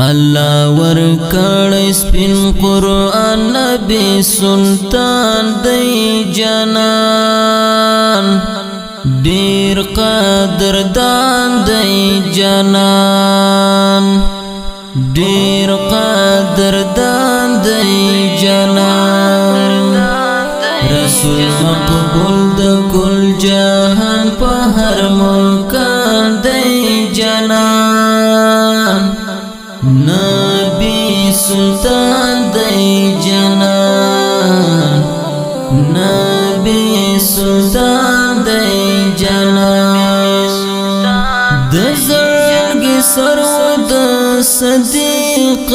الله ورکړ سپین قرآن نبی سلطان دی جانان ډیر قدردان دی جانان ډیر قدردان دی جانان رسول مقبول د کل جهان په هر مکان دی جانان نبی سلطان دی جانان نبی سلطان دی جانان د زړګي سرو د صدیق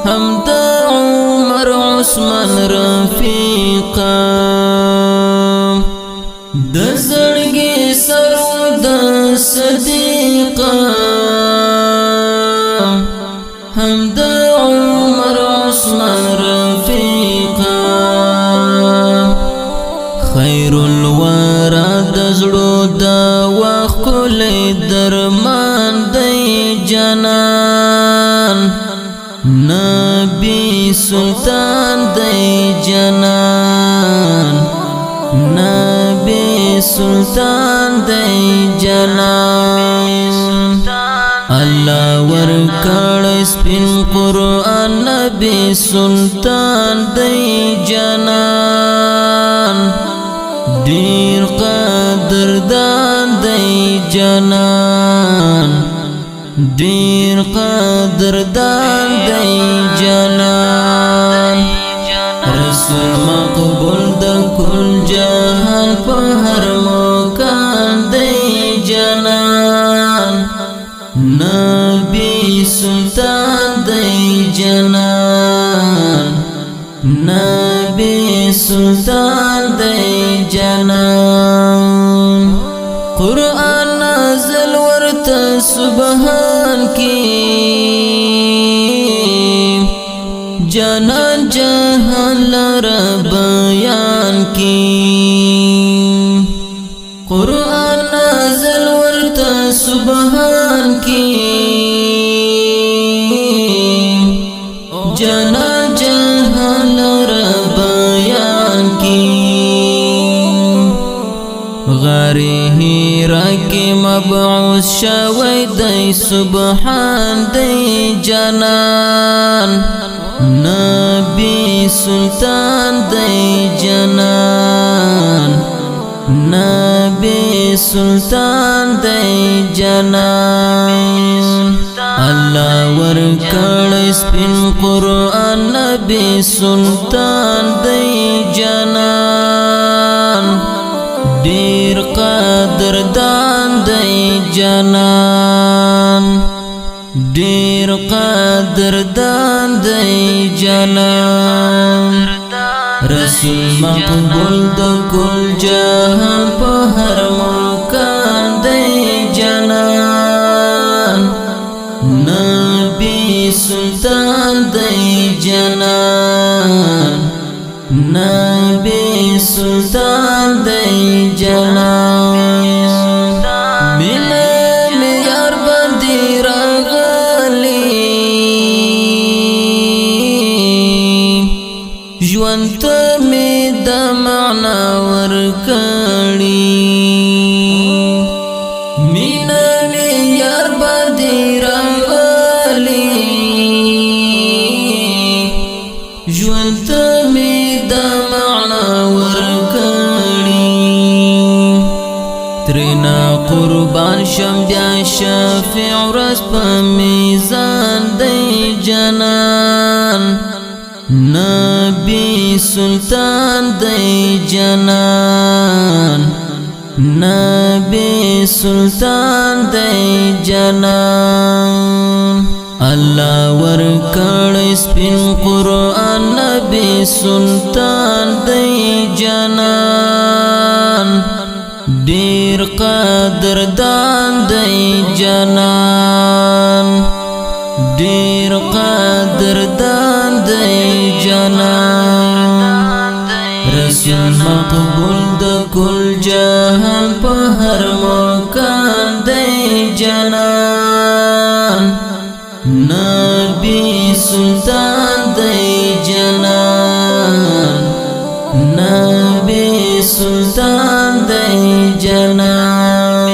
هم د عمر عثمان رفیق د زړګي سرو د صدیق هم د عمر عثمان رفیق خیر الورا د زړو د وخت کول درمان دی جانان نبی سلطان دی جانان نبی سلطان دی جانان الله ورکړ سپین قرآن نبی سلطان دی جانان ډیر قدردان دی جانان ډیر قدردان دی جانان رسول مقبول د کل جهان په هر مکان دی جانان نبی سلطان دی جانان نبی سلطان دی جانان قرآن نازل ورته سبحان کی جانان جهان لرا بیان کی قرآن نازل ورته سبحان کی جانان جهان لرا بیان کی غاری ہیرا کی مبعوث شوی دی سبحان دی جانان نبی سلطان دی جانان نبی سلطان دی جانان الله ورکړ سپین قرآن نبی سلطان دی جانان ډیر قدردان دی جانان ډیر قدردان دی جانان رسول مقبول د کل جهان په هر مکان دی جانان نبی سلطان دی جانان نبی سلطان دی جانان مینه می یار باندې راغلی ژوند ته می د معنا ورکړی مینه می یار باندې راغلی ژوند ته می د معنا ورکړی ترنا قربان شم بیا شفیع ورځ په میزان دی جانان نبی سلطان دی جانان نبی سلطان دی جانان الله ورکړ سپین قرآن نبی سلطان دی جانان ډیر قدردان دی جانان ډیر قدردان دی جانان رسول مقبول د کل جهان په هر مکان دی نبی سلطان دی جنان نبی سلطان دی جنان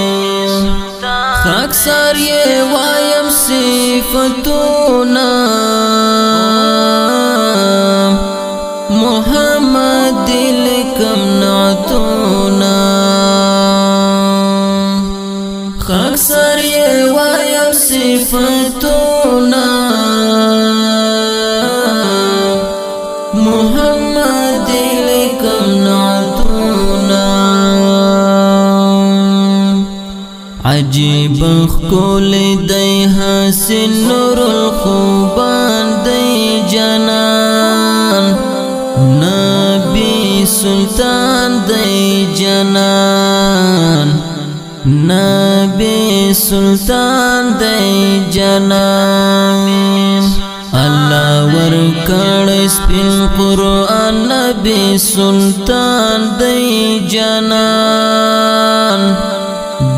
خاکسار یہ وایم صفتونا محمد لکم نعتونا خاکسار یہ وایم صفتونا محمد لکم نعتونا عجیب خکول دی حسن نور الخوبان دی جنان نبی سلطان دی جنان نبی سلطان دی جنان اللہ ورکڑ سپین قرآن نبی سلطان دی جنان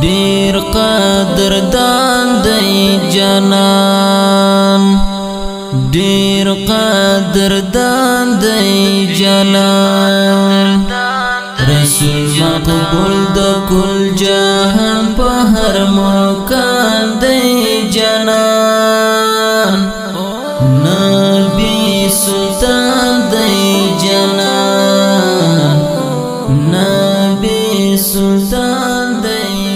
دیر قدردان دی جنان دیر قدردان دی جنان رسول مقبول دا کل جہان پا ہر مکان دی جنان نبی سلطان دی جنان نبی سلطان دی